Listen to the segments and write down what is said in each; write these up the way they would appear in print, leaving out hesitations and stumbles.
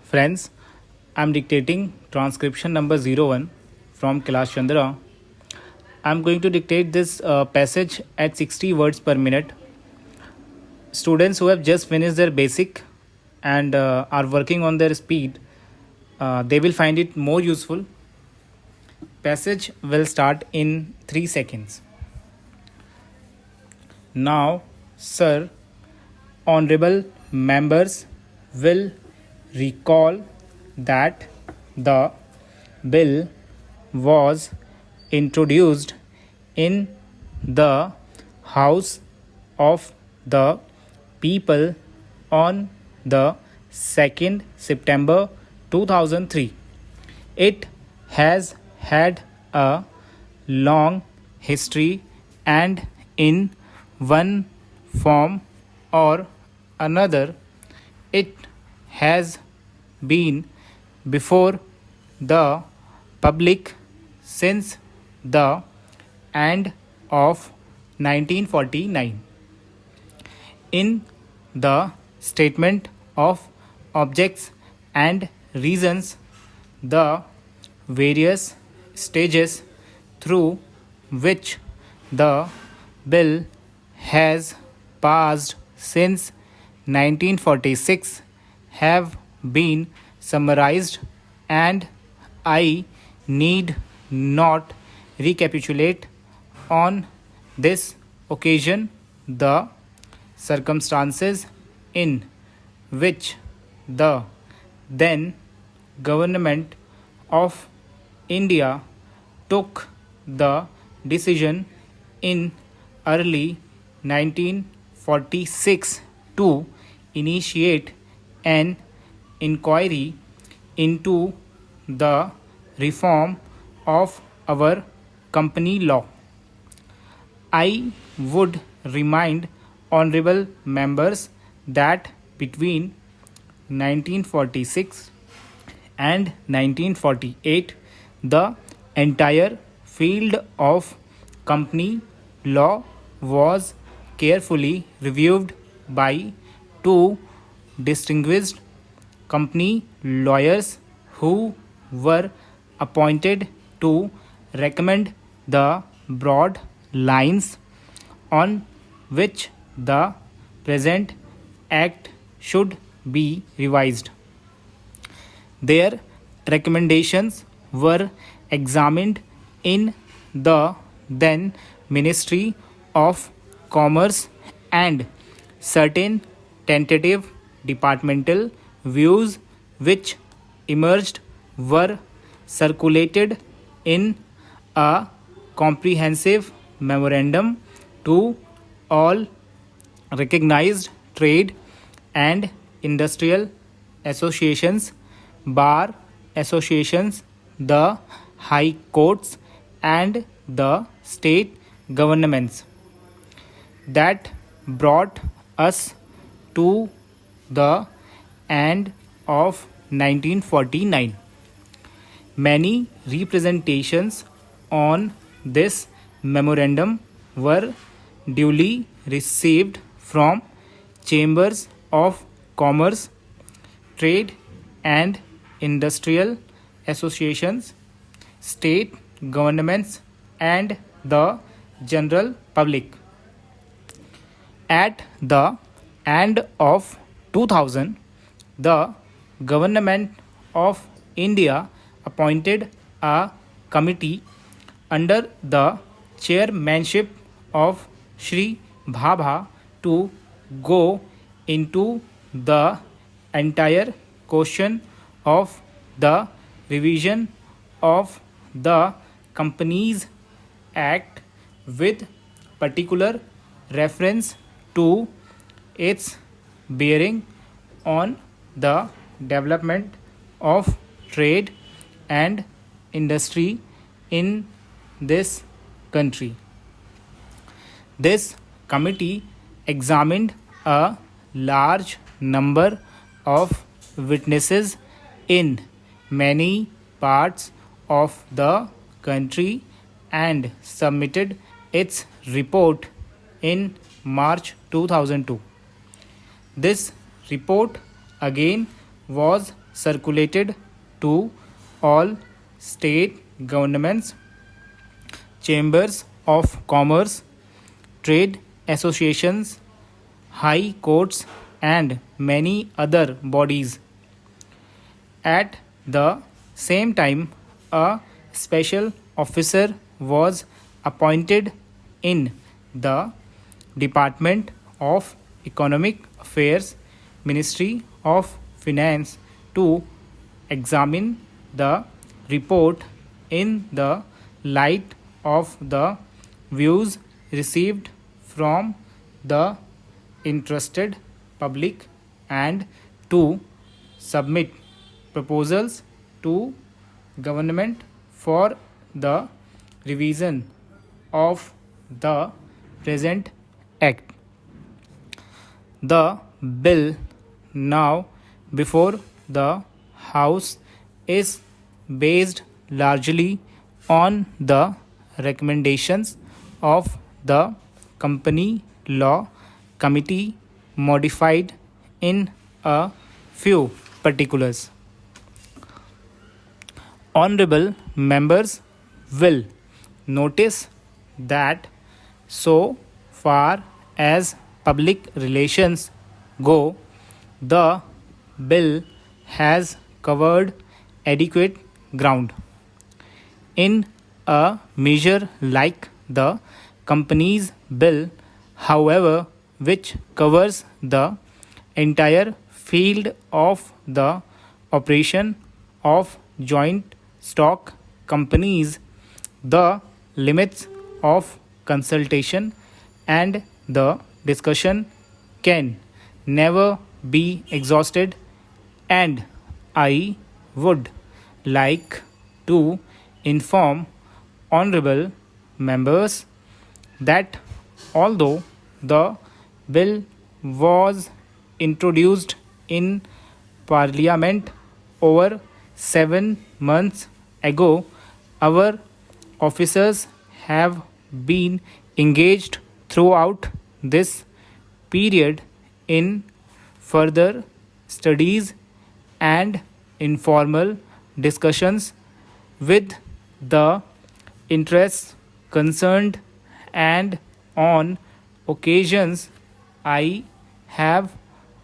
Friends, I'm dictating transcription number 01 from Kailash Chandra. I'm going to dictate this passage at 60 words per minute. Students who have just finished their basic and are working on their speed, they will find it more useful. Passage will start in 3 seconds. Now, sir, honorable members will recall that the bill was introduced in the House of the People on the 2nd September 2003. It has had a long history and in one form or another it has been before the public since the end of 1949. In the statement of objects and reasons, the various stages through which the bill has passed since 1946 have been summarized, and I need not recapitulate on this occasion the circumstances in which the then government of India took the decision in early 1946 to initiate an inquiry into the reform of our company law. I would remind honorable members that between 1946 and 1948, the entire field of company law was carefully reviewed by two distinguished company lawyers who were appointed to recommend the broad lines on which the present act should be revised. Their recommendations were examined in the then Ministry of Commerce, and certain tentative departmental views which emerged were circulated in a comprehensive memorandum to all recognized trade and industrial associations, bar associations, the high courts, and the state governments. That brought us to the end of 1949. Many representations on this memorandum were duly received from chambers of commerce, trade and industrial associations, state governments, and the general public. At the end of 2000, the government of India appointed a committee under the chairmanship of Shri Bhabha to go into the entire question of the revision of the Companies Act with particular reference to its bearing on the development of trade and industry in this country. This committee examined a large number of witnesses in many parts of the country and submitted its report in March 2002. This report again was circulated to all state governments, chambers of commerce, trade associations, high courts, and many other bodies. At the same time, a special officer was appointed in the Department of Economic Affairs, Ministry of Finance, to examine the report in the light of the views received from the interested public and to submit proposals to government for the revision of the present act. The bill now before the House is based largely on the recommendations of the Company Law Committee, modified in a few particulars. Honorable members will notice that so far as public relations go, the bill has covered adequate ground. In a measure like the Companies Bill, however, which covers the entire field of the operation of joint stock companies, the limits of consultation and the discussion can never be exhausted, and I would like to inform honorable members that although the bill was introduced in Parliament over 7 months ago, our officers have been engaged throughout this period in further studies and informal discussions with the interests concerned, and on occasions I have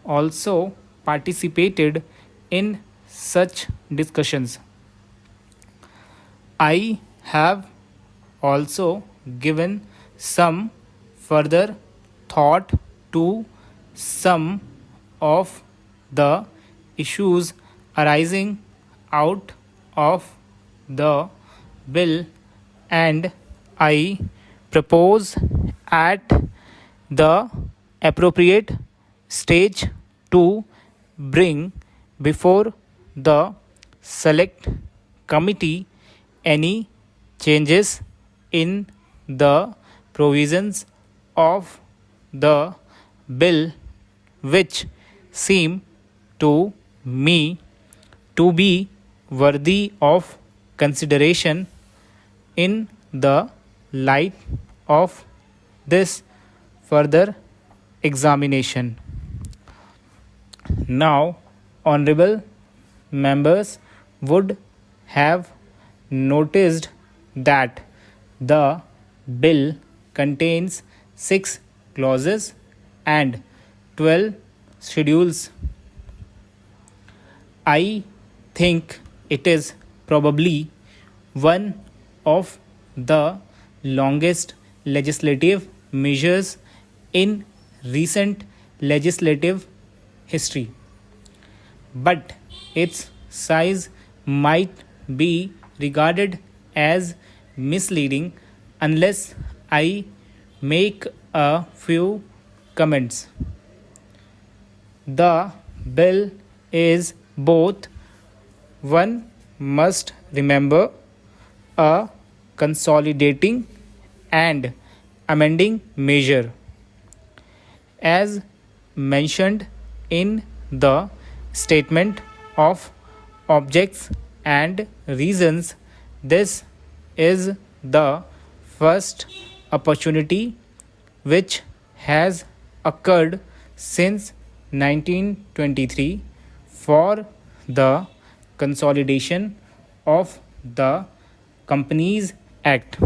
also participated in such discussions. I have also given some further thought to some of the issues arising out of the bill, and I propose at the appropriate stage to bring before the select committee any changes in the provisions of the bill which seem to me to be worthy of consideration in the light of this further examination. Now, honorable members would have noticed that the bill contains 6 clauses and 12 schedules. I think it is probably one of the longest legislative measures in recent legislative history, but its size might be regarded as misleading unless I make a few comments. The bill is both, one must remember, a consolidating and amending measure. As mentioned in the statement of objects and reasons, this is the first opportunity which has occurred since 1923 for the consolidation of the Companies Act.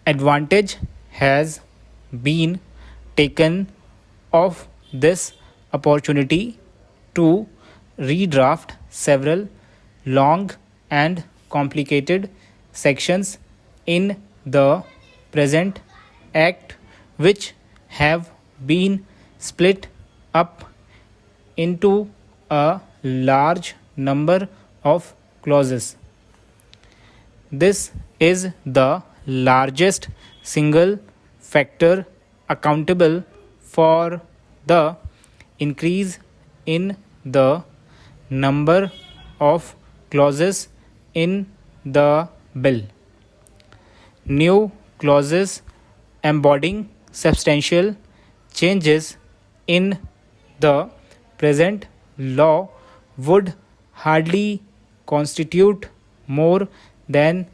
Advantage has been taken of this opportunity to redraft several long and complicated sections in the present Act, which have been split up into a large number of clauses. This is the largest single factor accountable for the increase in the number of clauses in the bill. New clauses embodying substantial changes in the present law would hardly constitute more than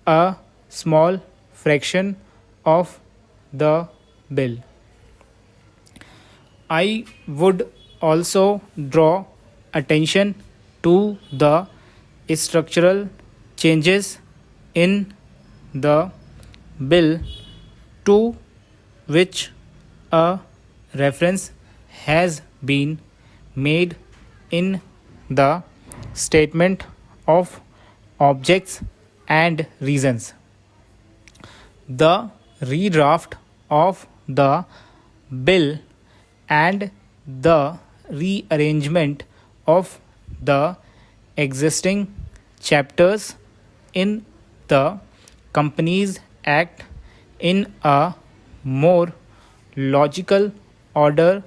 a small fraction of the bill. I would also draw attention to the structural changes in the bill to which a reference has been made in the statement of objects and reasons. The redraft of the bill and the rearrangement of the existing chapters in the Companies Act in a more logical order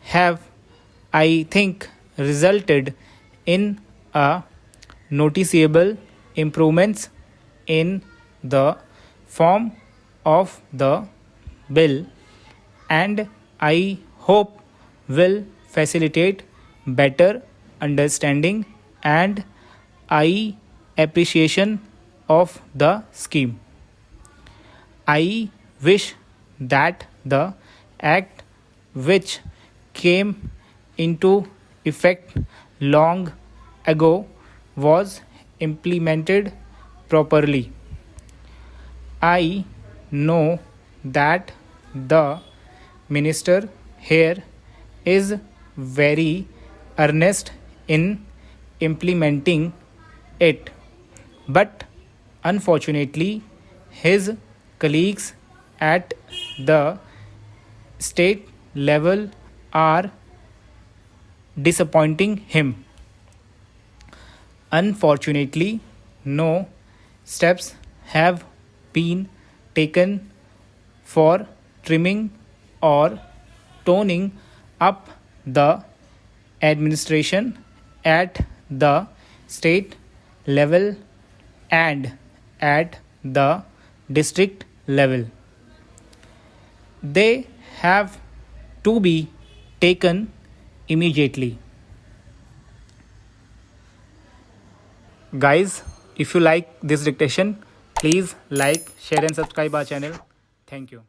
have, I think, resulted in a noticeable improvements in the form of the bill, and I hope will facilitate better understanding and appreciation of the scheme. I wish that the Act, which came into effect long ago, was implemented properly. I know that the minister here is very earnest in implementing it, but unfortunately his colleagues at the state level are disappointing him. Unfortunately, no steps have been taken for trimming or toning up the administration at the state level and at the district level. They have to be taken immediately. Guys, if you like this dictation, please like, share and subscribe our channel. Thank you.